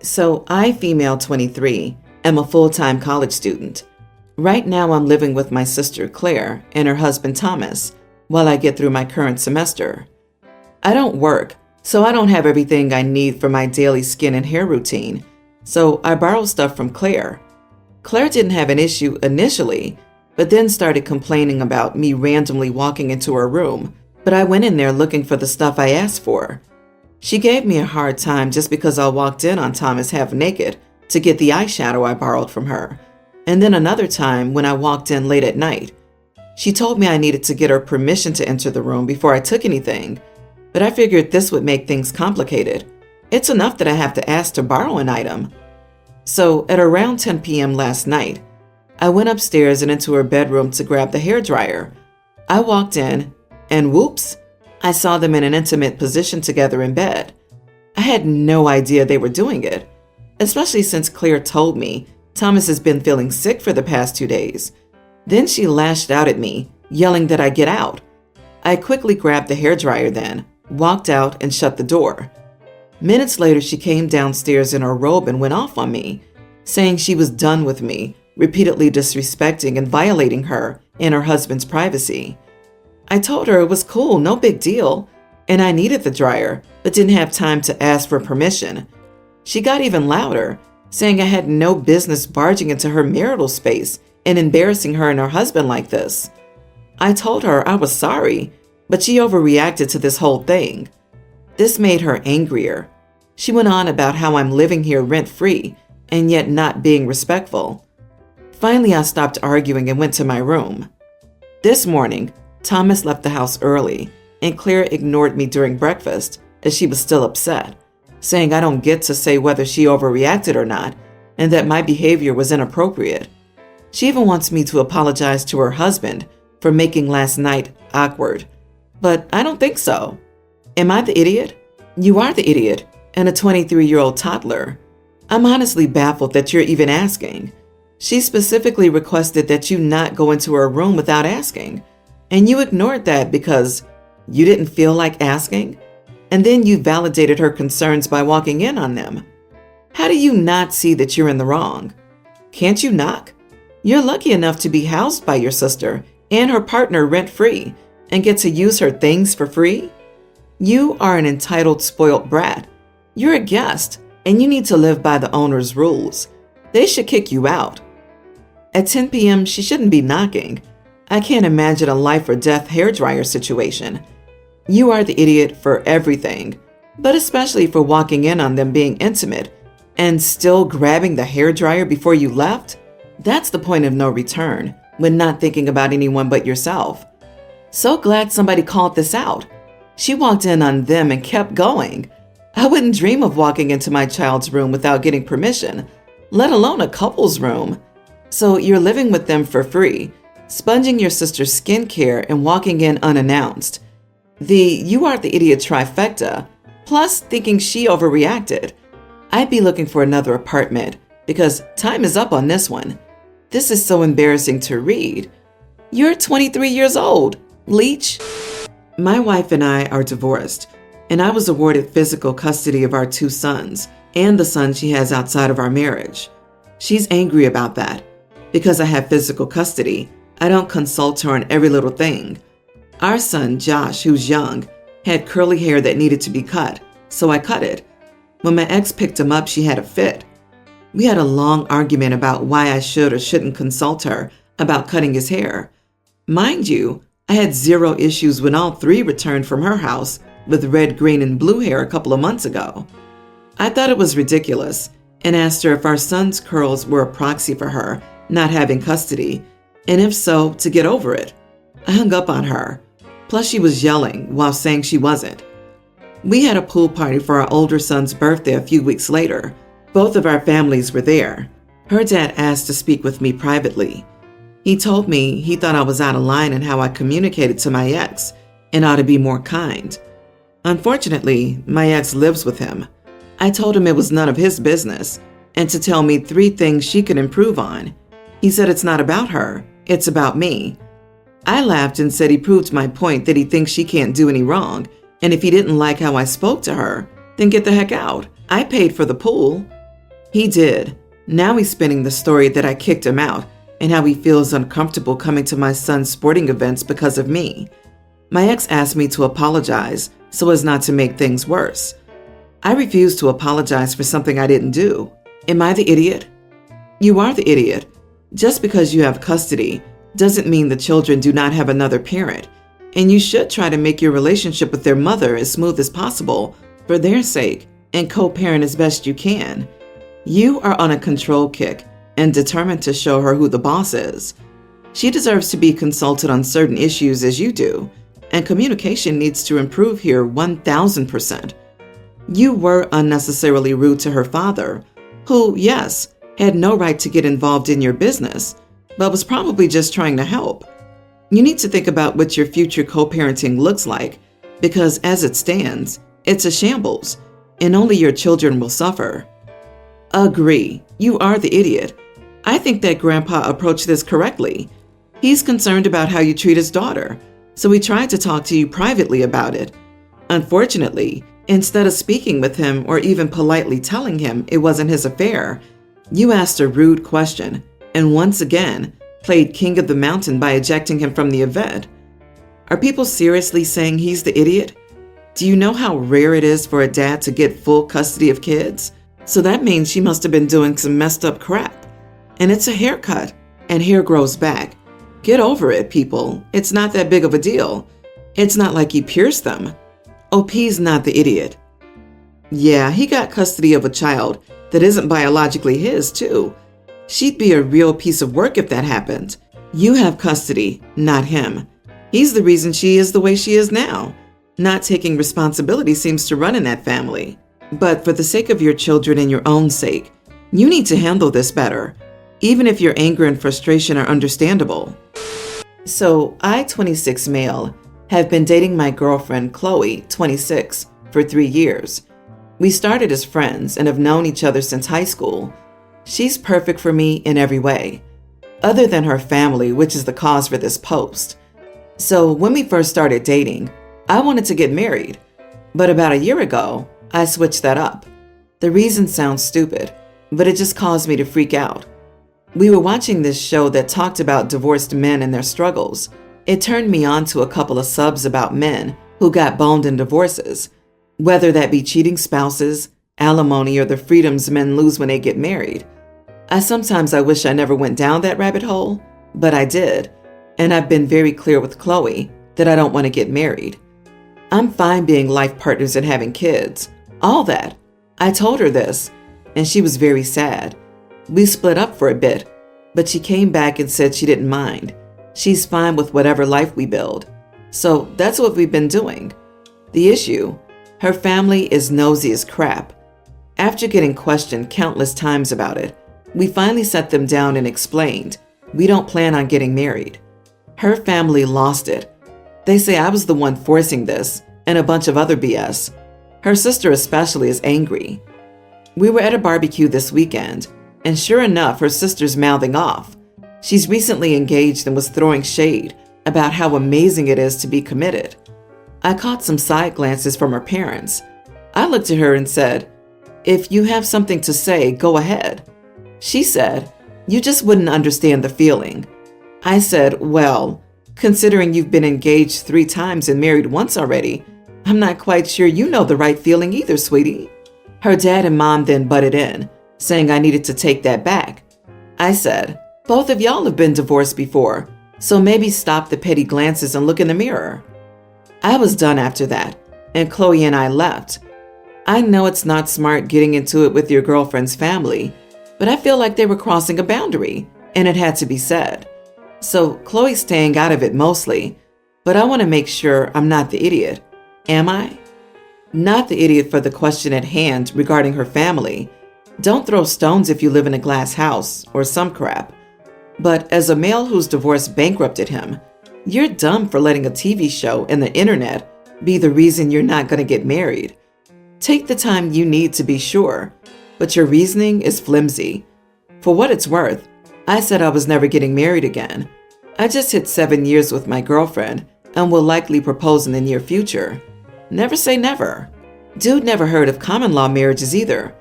So I, female 23, am a full-time college student. Right now I'm living with my sister Claire and her husband Thomas while I get through my current semester. I don't work, so I don't have everything I need for my daily skin and hair routine, so I borrow stuff from Claire. Claire didn't have an issue initially, but then started complaining about me randomly walking into her room, but I went in there looking for the stuff I asked for. She gave me a hard time just because I walked in on Thomas half naked to get the eyeshadow I borrowed from her, and then another time when I walked in late at night. She told me I needed to get her permission to enter the room before I took anything, but I figured this would make things complicated. It's enough that I have to ask to borrow an item. So at around 10 p.m. last night, I went upstairs and into her bedroom to grab the hairdryer. I walked in, and whoops, I saw them in an intimate position together in bed. I had no idea they were doing it, especially since Claire told me Thomas has been feeling sick for the past 2 days. Then she lashed out at me, yelling that I get out. I quickly grabbed the hairdryer then, walked out, and shut the door. Minutes later, she came downstairs in her robe and went off on me, saying she was done with me, repeatedly disrespecting and violating her and her husband's privacy. I told her it was cool, no big deal, and I needed the dryer, but didn't have time to ask for permission. She got even louder, saying I had no business barging into her marital space and embarrassing her and her husband like this. I told her I was sorry, but she overreacted to this whole thing. This made her angrier. She went on about how I'm living here rent-free and yet not being respectful. Finally, I stopped arguing and went to my room. This morning, Thomas left the house early, and Claire ignored me during breakfast as she was still upset, saying I don't get to say whether she overreacted or not, and that my behavior was inappropriate. She even wants me to apologize to her husband for making last night awkward. But I don't think so. Am I the idiot? You are the idiot, and a 23-year-old toddler. I'm honestly baffled that you're even asking. She specifically requested that you not go into her room without asking, and you ignored that because you didn't feel like asking, and then you validated her concerns by walking in on them. How do you not see that you're in the wrong? Can't you knock? You're lucky enough to be housed by your sister and her partner rent-free and get to use her things for free. You are an entitled, spoiled brat. You're a guest, and you need to live by the owner's rules. They should kick you out. At 10 p.m., she shouldn't be knocking. I can't imagine a life or death hairdryer situation. You are the idiot for everything, but especially for walking in on them being intimate and still grabbing the hairdryer before you left. That's the point of no return when not thinking about anyone but yourself. So glad somebody called this out. She walked in on them and kept going. I wouldn't dream of walking into my child's room without getting permission, let alone a couple's room. So you're living with them for free, sponging your sister's skincare and walking in unannounced. You are the idiot trifecta, plus thinking she overreacted. I'd be looking for another apartment because time is up on this one. This is so embarrassing to read. You're 23 years old, leech. My wife and I are divorced, and I was awarded physical custody of our 2 sons and the son she has outside of our marriage. She's angry about that. Because I have physical custody, I don't consult her on every little thing. Our son, Josh, who's young, had curly hair that needed to be cut, so I cut it. When my ex picked him up, she had a fit. We had a long argument about why I should or shouldn't consult her about cutting his hair. Mind you, I had 0 issues when all 3 returned from her house with red, green, and blue hair a couple of months ago. I thought it was ridiculous and asked her if our son's curls were a proxy for her not having custody, and if so, to get over it. I hung up on her. Plus, she was yelling while saying she wasn't. We had a pool party for our older son's birthday a few weeks later. Both of our families were there. Her dad asked to speak with me privately. He told me he thought I was out of line in how I communicated to my ex and ought to be more kind. Unfortunately, my ex lives with him. I told him it was none of his business and to tell me 3 things she could improve on. He said it's not about her, it's about me. I laughed and said he proved my point that he thinks she can't do any wrong, and if he didn't like how I spoke to her, then get the heck out. I paid for the pool. He did. Now he's spinning the story that I kicked him out and how he feels uncomfortable coming to my son's sporting events because of me. My ex asked me to apologize so as not to make things worse. I refused to apologize for something I didn't do. Am I the idiot? You are the idiot. Just because you have custody doesn't mean the children do not have another parent, and you should try to make your relationship with their mother as smooth as possible for their sake and co-parent as best you can. You are on a control kick and determined to show her who the boss is. She deserves to be consulted on certain issues as you do, and communication needs to improve here 1000%. You were unnecessarily rude to her father, who, yes, had no right to get involved in your business, but was probably just trying to help. You need to think about what your future co-parenting looks like, because as it stands, it's a shambles, and only your children will suffer. Agree, you are the idiot. I think that Grandpa approached this correctly. He's concerned about how you treat his daughter, so he tried to talk to you privately about it. Unfortunately, instead of speaking with him or even politely telling him it wasn't his affair, you asked a rude question and once again played king of the mountain by ejecting him from the event. Are people seriously saying he's the idiot? Do you know how rare it is for a dad to get full custody of kids? So that means she must have been doing some messed up crap. And it's a haircut, and hair grows back. Get over it, people. It's not that big of a deal. It's not like he pierced them. OP's not the idiot. Yeah, he got custody of a child that isn't biologically his, too. She'd be a real piece of work if that happened. You have custody, not him. He's the reason she is the way she is now. Not taking responsibility seems to run in that family. But for the sake of your children and your own sake, you need to handle this better, even if your anger and frustration are understandable. So, I, 26 male, have been dating my girlfriend, Chloe, 26, for 3 years. We started as friends and have known each other since high school. She's perfect for me in every way, other than her family, which is the cause for this post. So, when we first started dating, I wanted to get married. But about a year ago, I switched that up. The reason sounds stupid, but it just caused me to freak out. We were watching this show that talked about divorced men and their struggles. It turned me on to a couple of subs about men who got boned in divorces, whether that be cheating spouses, alimony, or the freedoms men lose when they get married. Sometimes I wish I never went down that rabbit hole, but I did, and I've been very clear with Chloe that I don't want to get married. I'm fine being life partners and having kids, all that. I told her this, and she was very sad. We split up for a bit, but she came back and said she didn't mind. She's fine with whatever life we build. So that's what we've been doing. The issue, her family is nosy as crap. After getting questioned countless times about it, we finally sat them down and explained, we don't plan on getting married. Her family lost it. They say I was the one forcing this and a bunch of other BS. Her sister especially is angry. We were at a barbecue this weekend, and sure enough, her sister's mouthing off. She's recently engaged and was throwing shade about how amazing it is to be committed. I caught some side glances from her parents. I looked at her and said, if you have something to say, go ahead. She said, you just wouldn't understand the feeling. I said, well, considering you've been engaged 3 times and married once already, I'm not quite sure you know the right feeling either, sweetie. Her dad and mom then butted in, saying I needed to take that back. I said, both of y'all have been divorced before, so maybe stop the petty glances and look in the mirror. I was done after that, and Chloe and I left. I know it's not smart getting into it with your girlfriend's family, but I feel like they were crossing a boundary, and it had to be said. So Chloe's staying out of it mostly, but I want to make sure I'm not the idiot. Am I? Not the idiot for the question at hand regarding her family. Don't throw stones if you live in a glass house or some crap. But as a male whose divorce bankrupted him, you're dumb for letting a TV show and the internet be the reason you're not going to get married. Take the time you need to be sure, but your reasoning is flimsy. For what it's worth, I said I was never getting married again. I just hit 7 years with my girlfriend and will likely propose in the near future. Never say never. Dude never heard of common law marriages either.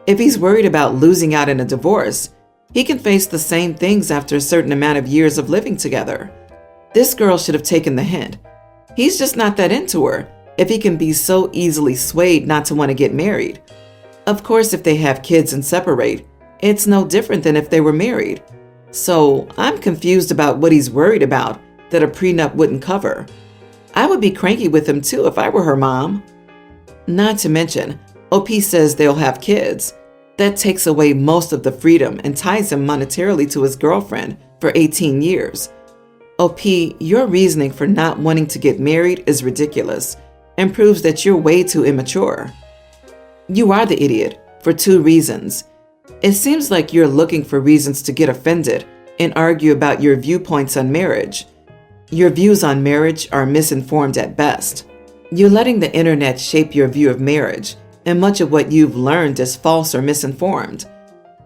If he's worried about losing out in a divorce, he can face the same things after a certain amount of years of living together. This girl should have taken the hint. He's just not that into her if he can be so easily swayed not to want to get married. Of course, if they have kids and separate, it's no different than if they were married. So I'm confused about what he's worried about that a prenup wouldn't cover. I would be cranky with him too if I were her mom. Not to mention, OP says they'll have kids. That takes away most of the freedom and ties him monetarily to his girlfriend for 18 years. OP, your reasoning for not wanting to get married is ridiculous and proves that you're way too immature. You are the idiot for 2 reasons. It seems like you're looking for reasons to get offended and argue about your viewpoints on marriage. Your views on marriage are misinformed at best. You're letting the internet shape your view of marriage, and much of what you've learned is false or misinformed.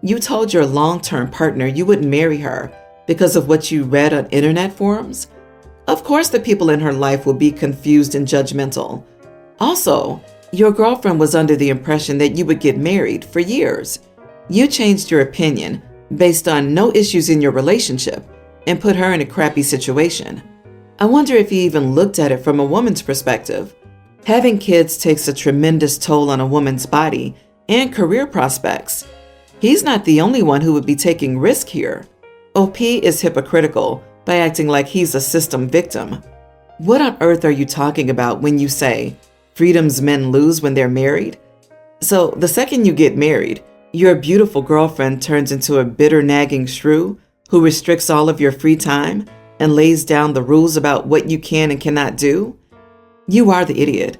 You told your long-term partner you wouldn't marry her because of what you read on internet forums? Of course the people in her life will be confused and judgmental. Also, your girlfriend was under the impression that you would get married for years. You changed your opinion based on no issues in your relationship and put her in a crappy situation. I wonder if you even looked at it from a woman's perspective. Having kids takes a tremendous toll on a woman's body and career prospects. He's not the only one who would be taking risk here. OP is hypocritical by acting like he's a system victim. What on earth are you talking about when you say, freedoms men lose when they're married? So the second you get married, your beautiful girlfriend turns into a bitter nagging shrew who restricts all of your free time and lays down the rules about what you can and cannot do? You are the idiot.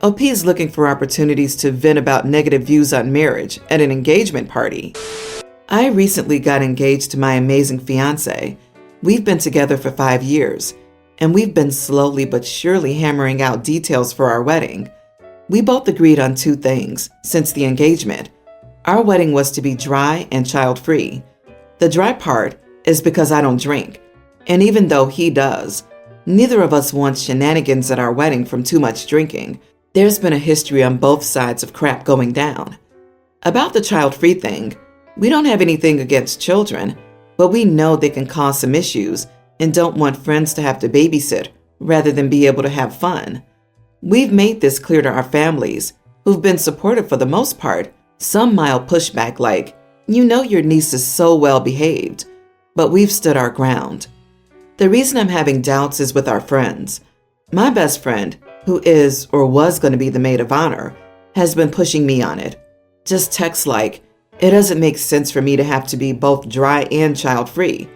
OP is looking for opportunities to vent about negative views on marriage at an engagement party. I recently got engaged to my amazing fiance. We've been together for 5 years, and we've been slowly but surely hammering out details for our wedding. We both agreed on 2 things since the engagement. Our wedding was to be dry and child-free. The dry part is because I don't drink, and even though he does, neither of us wants shenanigans at our wedding from too much drinking. There's been a history on both sides of crap going down. About the child-free thing, we don't have anything against children, but we know they can cause some issues and don't want friends to have to babysit rather than be able to have fun. We've made this clear to our families, who've been supportive for the most part. Some mild pushback like, you know your niece is so well behaved, but we've stood our ground. The reason I'm having doubts is with our friends. My best friend, who is or was going to be the maid of honor, has been pushing me on it. Just texts like, it doesn't make sense for me to have to be both dry and child-free.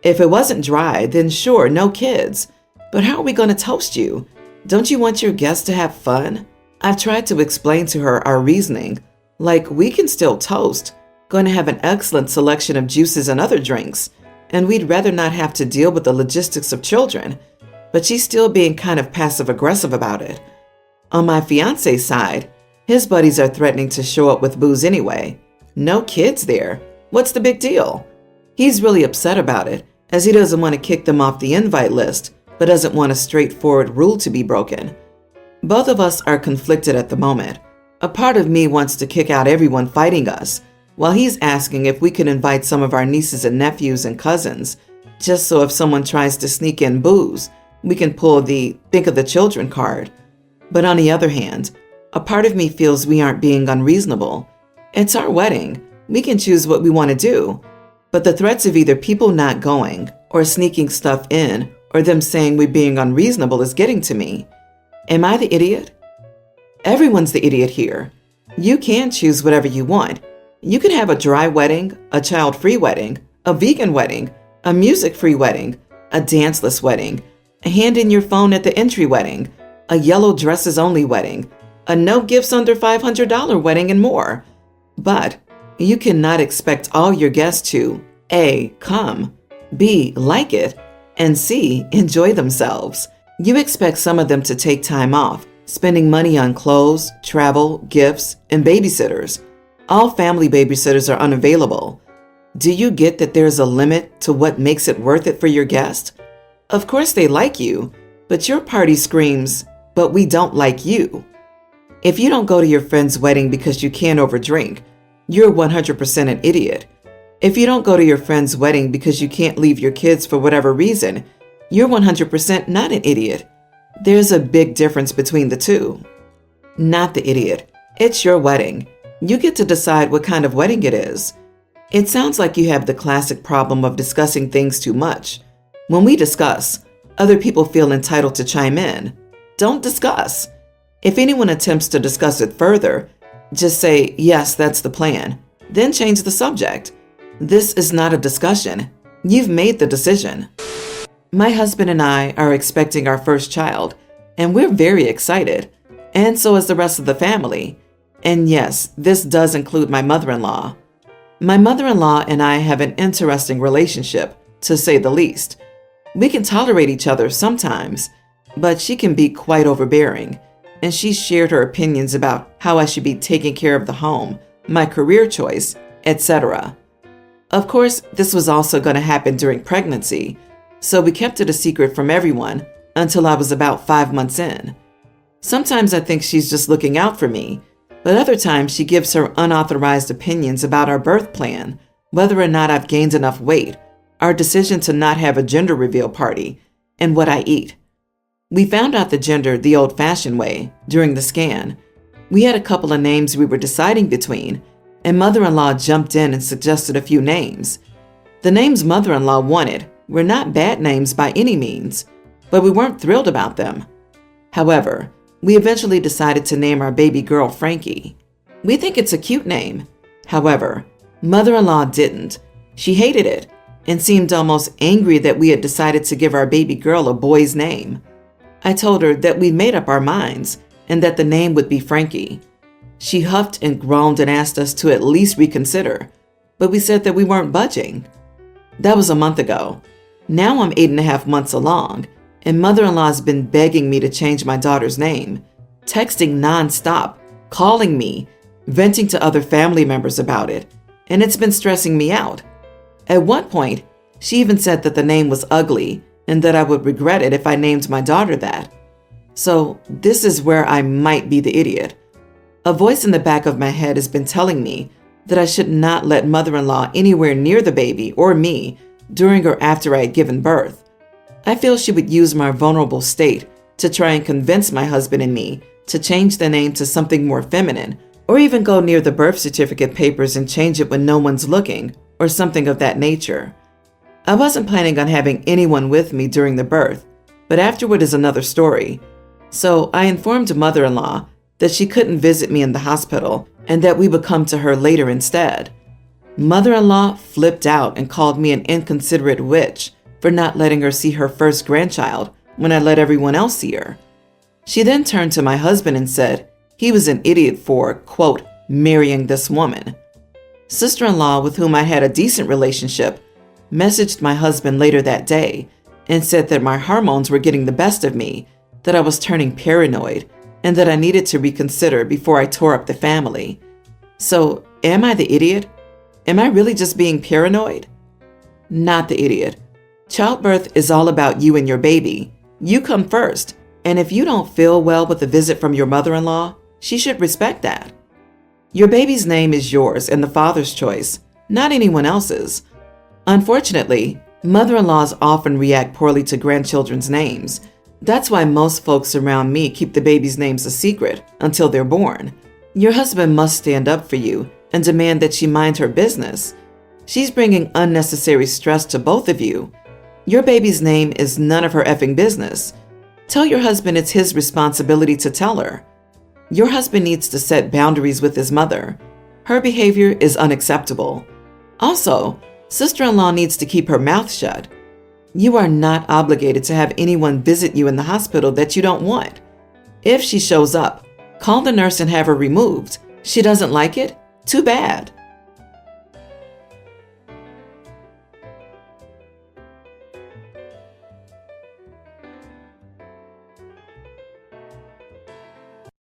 If it wasn't dry, then sure, no kids. But how are we going to toast you? Don't you want your guests to have fun? I've tried to explain to her our reasoning, like we can still toast, going to have an excellent selection of juices and other drinks, and we'd rather not have to deal with the logistics of children, but she's still being kind of passive-aggressive about it. On my fiance's side, his buddies are threatening to show up with booze anyway. No kids there. What's the big deal? He's really upset about it, as he doesn't want to kick them off the invite list, but doesn't want a straightforward rule to be broken. Both of us are conflicted at the moment. A part of me wants to kick out everyone fighting us, while he's asking if we can invite some of our nieces and nephews and cousins, just so if someone tries to sneak in booze, we can pull the think of the children card. But on the other hand, a part of me feels we aren't being unreasonable. It's our wedding. We can choose what we want to do. But the threats of either people not going or sneaking stuff in or them saying we're being unreasonable is getting to me. Am I the idiot? Everyone's the idiot here. You can choose whatever you want. You can have a dry wedding, a child-free wedding, a vegan wedding, a music-free wedding, a danceless wedding, a hand-in-your-phone at the entry wedding, a yellow dresses-only wedding, a no gifts under $500 wedding, and more. But you cannot expect all your guests to A, come, B, like it, and C, enjoy themselves. You expect some of them to take time off, spending money on clothes, travel, gifts, and babysitters. All family babysitters are unavailable. Do you get that there's a limit to what makes it worth it for your guest? Of course they like you, but your party screams, but we don't like you. If you don't go to your friend's wedding because you can't overdrink, you're 100% an idiot. If you don't go to your friend's wedding because you can't leave your kids for whatever reason, you're 100% not an idiot. There's a big difference between the two. Not the idiot. It's your wedding. You get to decide what kind of wedding it is. It sounds like you have the classic problem of discussing things too much. When we discuss, other people feel entitled to chime in. Don't discuss. If anyone attempts to discuss it further, just say, yes, that's the plan. Then change the subject. This is not a discussion. You've made the decision. My husband and I are expecting our first child, and we're very excited. And so is the rest of the family. And yes, this does include my mother-in-law. My mother-in-law and I have an interesting relationship, to say the least. We can tolerate each other sometimes, but she can be quite overbearing, and she's shared her opinions about how I should be taking care of the home, my career choice, etc. Of course, this was also going to happen during pregnancy, so we kept it a secret from everyone until I was about 5 months in. Sometimes I think she's just looking out for me, but other times she gives her unauthorized opinions about our birth plan, whether or not I've gained enough weight, our decision to not have a gender reveal party, and what I eat. We found out the gender the old-fashioned way during the scan. We had a couple of names we were deciding between, and mother-in-law jumped in and suggested a few names. The names mother-in-law wanted were not bad names by any means, but we weren't thrilled about them. However, we eventually decided to name our baby girl Frankie. We think it's a cute name. However, mother-in-law didn't. She hated it and seemed almost angry that we had decided to give our baby girl a boy's name. I told her that we'd made up our minds and that the name would be Frankie. She huffed and groaned and asked us to at least reconsider, but we said that we weren't budging. That was a month ago. Now I'm 8.5 months along, and mother-in-law's been begging me to change my daughter's name, texting nonstop, calling me, venting to other family members about it, and it's been stressing me out. At one point, she even said that the name was ugly and that I would regret it if I named my daughter that. So this is where I might be the idiot. A voice in the back of my head has been telling me that I should not let mother-in-law anywhere near the baby or me during or after I had given birth. I feel she would use my vulnerable state to try and convince my husband and me to change the name to something more feminine, or even go near the birth certificate papers and change it when no one's looking, or something of that nature. I wasn't planning on having anyone with me during the birth, but afterward is another story. So I informed mother-in-law that she couldn't visit me in the hospital and that we would come to her later instead. Mother-in-law flipped out and called me an inconsiderate witch for not letting her see her first grandchild when I let everyone else see her. She then turned to my husband and said he was an idiot for, quote, marrying this woman. Sister-in-law, with whom I had a decent relationship, messaged my husband later that day and said that my hormones were getting the best of me, that I was turning paranoid, and that I needed to reconsider before I tore up the family. So, am I the idiot? Am I really just being paranoid? Not the idiot. Childbirth is all about you and your baby. You come first, and if you don't feel well with a visit from your mother-in-law, she should respect that. Your baby's name is yours and the father's choice, not anyone else's. Unfortunately, mother-in-laws often react poorly to grandchildren's names. That's why most folks around me keep the baby's names a secret until they're born. Your husband must stand up for you and demand that she mind her business. She's bringing unnecessary stress to both of you. Your baby's name is none of her effing business. Tell your husband it's his responsibility to tell her. Your husband needs to set boundaries with his mother. Her behavior is unacceptable. Also, sister-in-law needs to keep her mouth shut. You are not obligated to have anyone visit you in the hospital that you don't want. If she shows up, call the nurse and have her removed. She doesn't like it? Too bad.